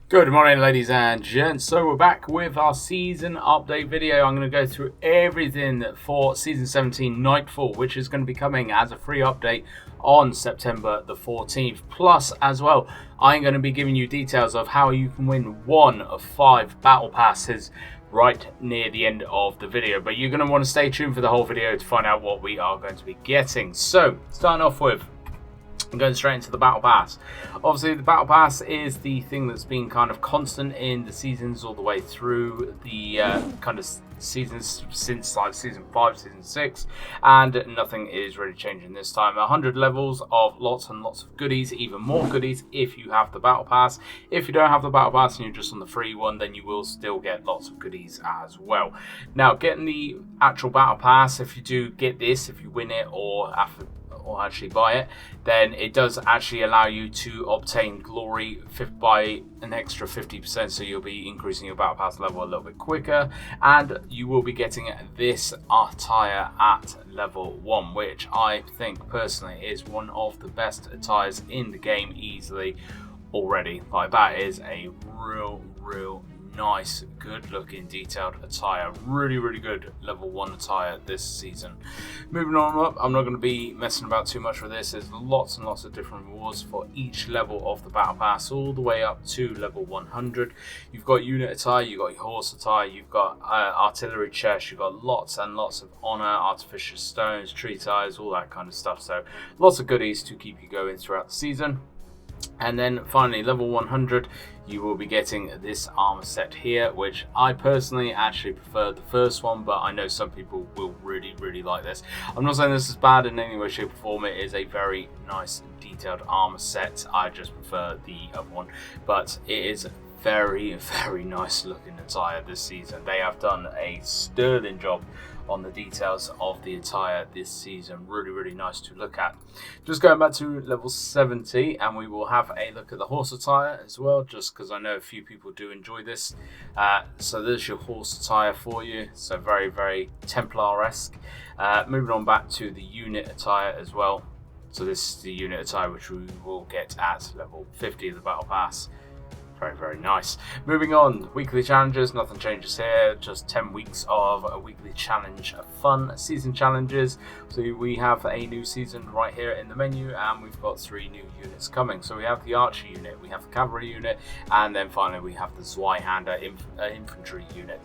Good morning, ladies and gents. So we're back with our season update video. I'm going to go through everything for season 17 Nightfall, which is going to be coming as a free update on September the 14th. Plus, as well, I'm going to be giving you details of how you can win one of 5 battle passes right near the end of the video. But you're going to want to stay tuned for the whole video to find out what we are going to be getting. So, starting off with going straight into the battle pass. Obviously the battle pass is the thing that's been kind of constant in the seasons all the way through the kind of seasons since like season 5, season 6, and nothing is really changing this time. 100 levels of lots and lots of goodies, even more goodies if you have the battle pass. If you don't have the battle pass and you're just on the free one, then you will still get lots of goodies as well. Now, getting the actual battle pass, if you do get this, if you win it or actually buy it, then it does actually allow you to obtain glory by an extra 50%, so you'll be increasing your battle pass level a little bit quicker, and you will be getting this attire at level 1, which I think personally is one of the best attires in the game easily already. Like, that is a real nice, good looking detailed attire. Really good level 1 attire this season. Moving on up, I'm not going to be messing about too much with this. There's lots and lots of different rewards for each level of the battle pass, all the way up to level 100. You've got unit attire, you've got your horse attire, you've got artillery chest, you've got lots and lots of honor, artificial stones, tree ties, all that kind of stuff. So lots of goodies to keep you going throughout the season. And then finally, level 100, you will be getting this armor set here, which I personally actually prefer the first one, but I know some people will really like this. I'm not saying this is bad in any way, shape or form. It is a very nice detailed armor set. I just prefer the other one, but it is very nice looking attire this season. They have done a sterling job on the details of the attire this season. Really nice to look at. Just going back to level 70, and we will have a look at the horse attire as well, just because I know a few people do enjoy this. So there's your horse attire for you, so very Templar-esque. Moving on back to the unit attire as well. So this is the unit attire which we will get at level 50 of the battle pass. Very nice. Moving on, weekly challenges, nothing changes here, just 10 weeks of a weekly challenge fun. Season challenges, so we have a new season right here in the menu, and we've got 3 new units coming. So we have the archer unit, we have the cavalry unit, and then finally we have the Zweihander infantry unit.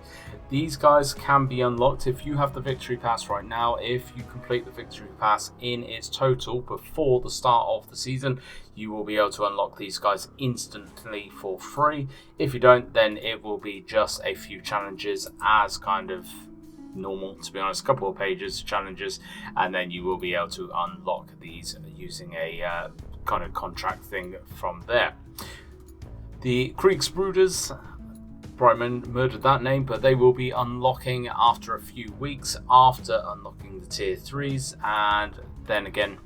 These guys can be unlocked if you have the victory pass right now. If you complete the victory pass in its total before the start of the season, you will be able to unlock these guys instantly for free. If you don't, then it will be just a few challenges as kind of normal, to be honest, a couple of pages challenges, and then you will be able to unlock these using a kind of thing from there. The Kriegsbruders, probably murdered that name, but they will be unlocking after a few weeks after unlocking the tier 3s, and then again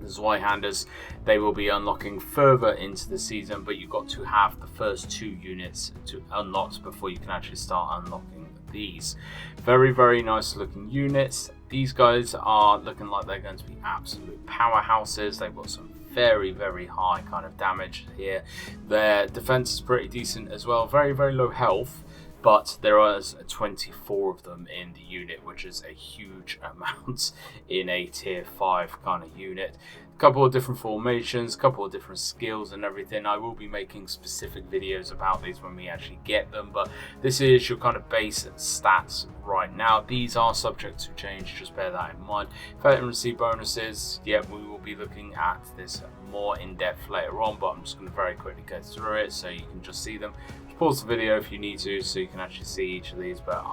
the Zweihanders, they will be unlocking further into the season, but you've got to have the first 2 units to unlocked before you can actually start unlocking these. Very nice looking units. These guys are looking like they're going to be absolute powerhouses. They've got some very high kind of damage here. Their defense is pretty decent as well. Very low health, but there are 24 of them in the unit, which is a huge amount in a tier 5 kind of unit. A couple of different formations, a couple of different skills and everything. I will be making specific videos about these when we actually get them, but this is your kind of base stats right now. These are subject to change, just bear that in mind. Veterancy bonuses, we will be looking at this more in depth later on, but I'm just going to very quickly go through it so you can just see them. Pause the video if you need to, so you can actually see each of these, but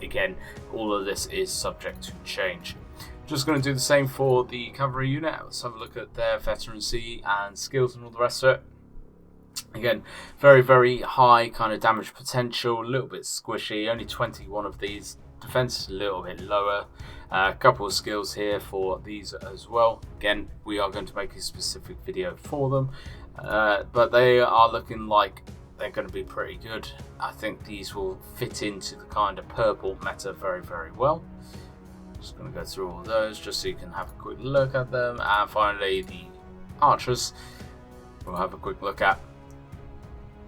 again, all of this is subject to change. Just going to do the same for the cavalry unit. Let's have a look at their veterancy and skills and all the rest of it. Again, very high kind of damage potential, a little bit squishy, only 21 of these. Defense is a little bit lower. A couple of skills here for these as well. Again, we are going to make a specific video for them, but they are looking like they're going to be pretty good. I think these will fit into the kind of purple meta very well. Just going to go through all those just so you can have a quick look at them. And finally, the archers we'll have a quick look at.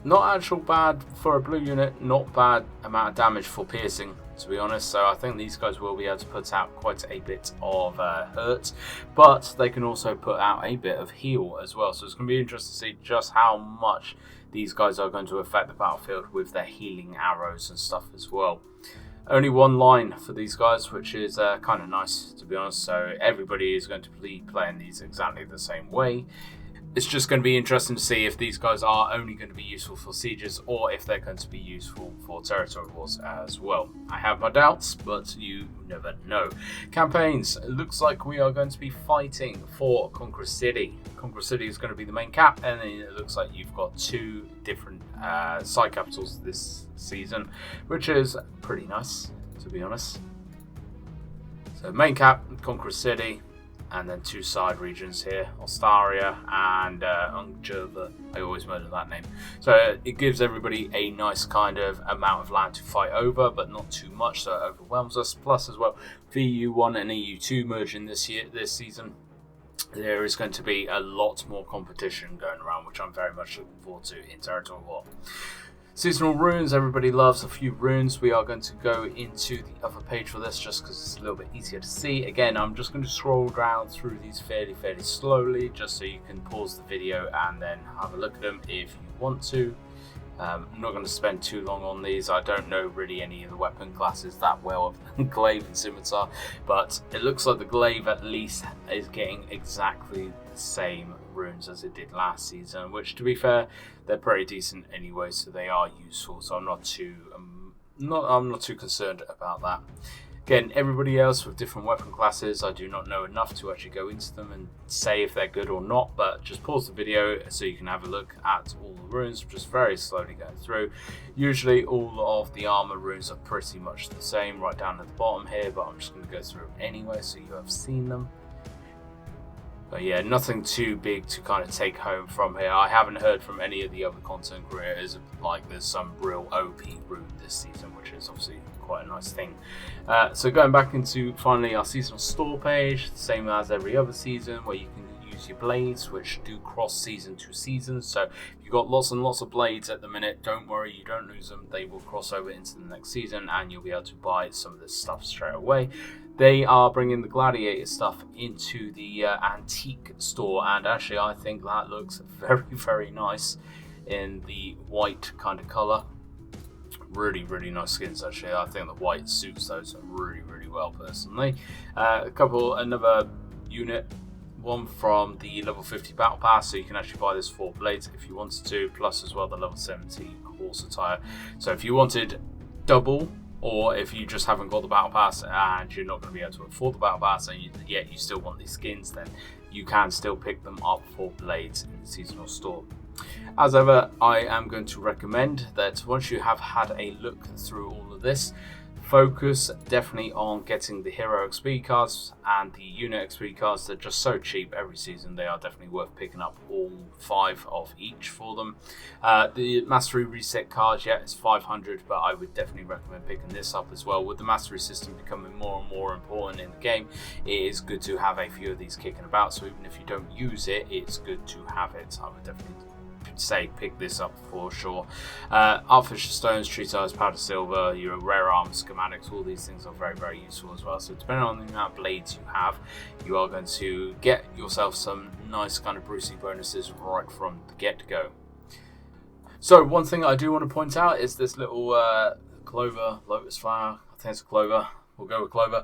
Not actual bad for a blue unit, not bad amount of damage for piercing, to be honest. So I think these guys will be able to put out quite a bit of hurt, but they can also put out a bit of heal as well. So it's going to be interesting to see just how much these guys are going to affect the battlefield with their healing arrows and stuff as well. Only one line for these guys, which is kind of nice, to be honest. So everybody is going to be playing these exactly the same way. It's just going to be interesting to see if these guys are only going to be useful for sieges or if they're going to be useful for territory wars as well. I have my doubts, but you never know. Campaigns. It looks like we are going to be fighting for Conqueror City. Conqueror City is going to be the main cap, and then it looks like you've got two different side capitals this season, which is pretty nice, to be honest. So main cap, Conqueror City, and then two side regions here, Ostaria and Ungjerva. I always murder that name. So it gives everybody a nice kind of amount of land to fight over, but not too much, so it overwhelms us. Plus as well, VU1 and EU2 merging this season. There is going to be a lot more competition going around, which I'm very much looking forward to in Territory War. Seasonal runes, everybody loves a few runes. We are going to go into the other page for this just because it's a little bit easier to see. Again, I'm just going to scroll down through these fairly slowly just so you can pause the video and then have a look at them if you want to. I'm not going to spend too long on these. I don't know really any of the weapon classes that well of glaive and scimitar, but it looks like the glaive at least is getting exactly the same runes as it did last season, which to be fair, they're pretty decent anyway, so they are useful. So I'm not too concerned about that. Again, everybody else with different weapon classes, I do not know enough to actually go into them and say if they're good or not, but just pause the video so you can have a look at all the runes, just very slowly going through. Usually all of the armor runes are pretty much the same right down at the bottom here, but I'm just going to go through anyway so you have seen them. But yeah, nothing too big to kind of take home from here. I haven't heard from any of the other content creators like there's some real OP rune this season, which is obviously quite a nice thing. So going back into finally our seasonal store page, same as every other season, where you can use your blades, which do cross season to season. So if you've got lots and lots of blades at the minute, don't worry, you don't lose them. They will cross over into the next season and you'll be able to buy some of this stuff straight away. They are bringing the gladiator stuff into the antique store, and actually I think that looks very nice in the white kind of color. Really nice skins actually. I think the white suits those really well personally. Another unit, one from the level 50 battle pass, so you can actually buy this 4 blades if you wanted to, plus as well the level 70 horse attire. So if you wanted double, or if you just haven't got the battle pass and you're not going to be able to afford the battle pass and yet you still want these skins, then you can still pick them up for blades in the seasonal store. As ever, I am going to recommend that once you have had a look through all of this, focus definitely on getting the hero XP cards and the unit XP cards. They're just so cheap every season. They are definitely worth picking up all 5 of each for them. The mastery reset cards, yeah, it's 500, but I would definitely recommend picking this up as well. With the mastery system becoming more and more important in the game, it is good to have a few of these kicking about. So even if you don't use it, it's good to have it. I would definitely say pick this up for sure. Artificial stones, treat eyes, powder silver, your rare arms, schematics, all these things are very useful as well. So depending on the amount of blades you have, you are going to get yourself some nice kind of Brucey bonuses right from the get-go. So one thing I do want to point out is this little clover, lotus flower, I think it's a clover. We'll go with clover.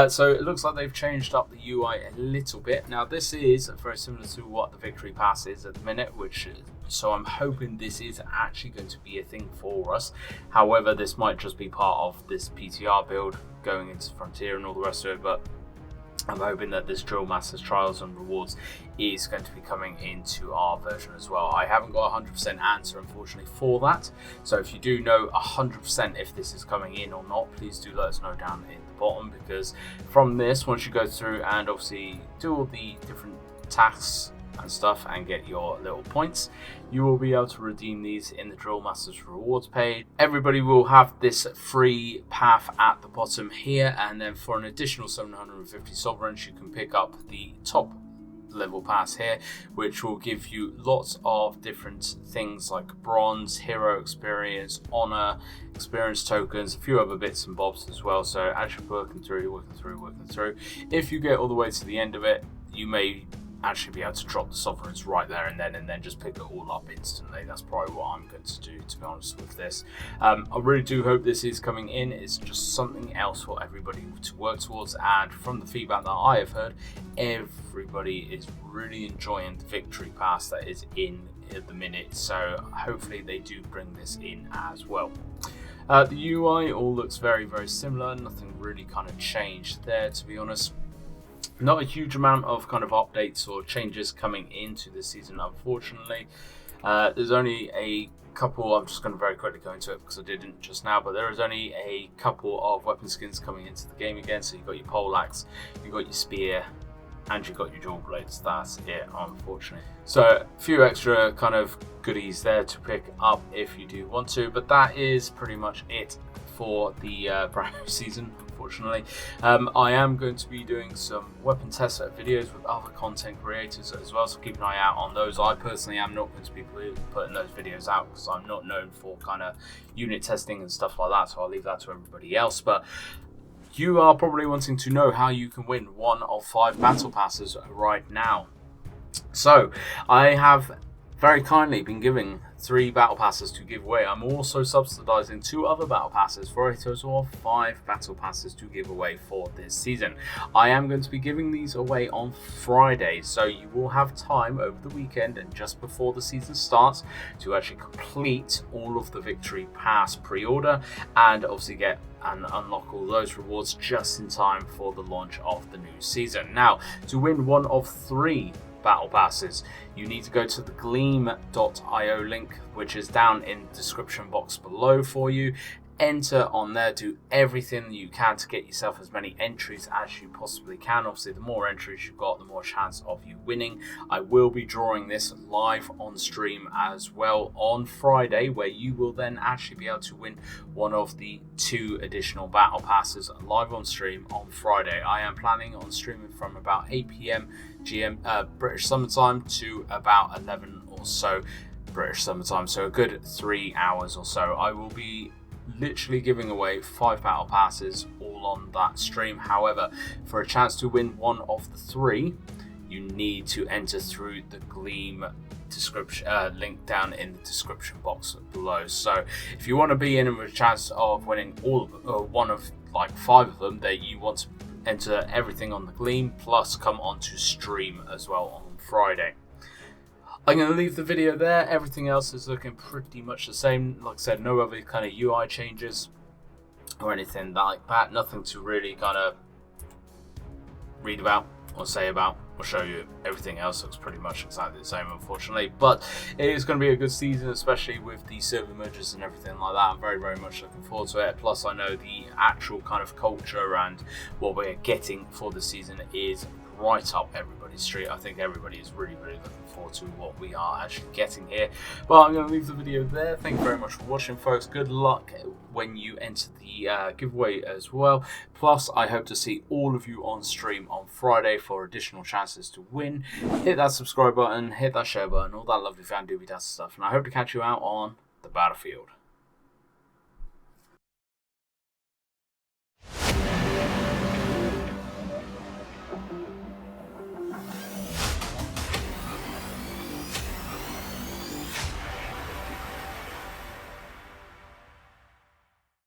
So it looks like they've changed up the UI a little bit. Now this is very similar to what the Victory Pass is at the minute, so I'm hoping this is actually going to be a thing for us. However, this might just be part of this PTR build going into Frontier and all the rest of it, but I'm hoping that this Drill Masters Trials and Rewards is going to be coming into our version as well. I haven't got a 100% answer, unfortunately, for that. So if you do know 100% if this is coming in or not, please do let us know down in the bottom, because from this, once you go through and obviously do all the different tasks and stuff and get your little points, you will be able to redeem these in the Drill Masters rewards page. Everybody will have this free path at the bottom here, and then for an additional 750 sovereigns you can pick up the top level pass here, which will give you lots of different things like bronze, hero experience, honor, experience tokens, a few other bits and bobs as well. So as you're working through, if you get all the way to the end of it, you may actually be able to drop the sovereigns right there and then just pick it all up instantly. That's probably what I'm going to do, to be honest with this. I really do hope this is coming in. It's just something else for everybody to work towards, and from the feedback that I have heard, everybody is really enjoying the victory pass that is in at the minute, so hopefully they do bring this in as well. The UI all looks very, very similar. Nothing really kind of changed there, to be honest. Not a huge amount of kind of updates or changes coming into this season, unfortunately. There's only a couple. I'm just going to very quickly go into it because I didn't just now, but there is only a couple of weapon skins coming into the game again. So you've got your poleaxe, you've got your spear, and you've got your dual blades. That's it, unfortunately. So a few extra kind of goodies there to pick up if you do want to, but that is pretty much it for the brand new season. Unfortunately, I am going to be doing some weapon test videos with other content creators as well, so keep an eye out on those. I personally am not going to be putting those videos out because I'm not known for kind of unit testing and stuff like that, so I'll leave that to everybody else. But you are probably wanting to know how you can win one of 5 battle passes right now. So I have very kindly been giving 3 battle passes to give away. I'm also subsidizing 2 other battle passes for a total of 5 battle passes to give away for this season. I am going to be giving these away on Friday, so you will have time over the weekend and just before the season starts to actually complete all of the victory pass pre-order and obviously get and unlock all those rewards just in time for the launch of the new season. Now, to win one of 3 battle passes, you need to go to the gleam.io link, which is down in the description box below for you. Enter on there, do everything you can to get yourself as many entries as you possibly can. Obviously, the more entries you've got, the more chance of you winning. I will be drawing this live on stream as well on Friday, where you will then actually be able to win one of the 2 additional battle passes live on stream on Friday. I am planning on streaming from about 8 PM British summertime to about 11 or so British summertime, so a good 3 hours or so. I will be literally giving away 5 battle passes all on that stream. However, for a chance to win one of the 3, you need to enter through the Gleam description link down in the description box below. So if you want to be in with a chance of winning all one of like 5 of them, that you want to enter everything on the Gleam plus come onto stream as well on Friday. I'm going to leave the video there. Everything else is looking pretty much the same. Like I said, no other kind of UI changes or anything like that. Nothing to really kind of read about or say about or show you. Everything else looks pretty much exactly the same, unfortunately. But it is going to be a good season, especially with the server mergers and everything like that. I'm very, very much looking forward to it. Plus, I know the actual kind of culture and what we're getting for the season is right up everybody's street. I think everybody is really, really looking forward to what we are actually getting here. But I'm going to leave the video there. Thank you very much for watching, folks. Good luck when you enter the giveaway as well. Plus, I hope to see all of you on stream on Friday for additional chances to win. Hit that subscribe button, hit that share button, all that lovely fan doobie stuff. And I hope to catch you out on the battlefield.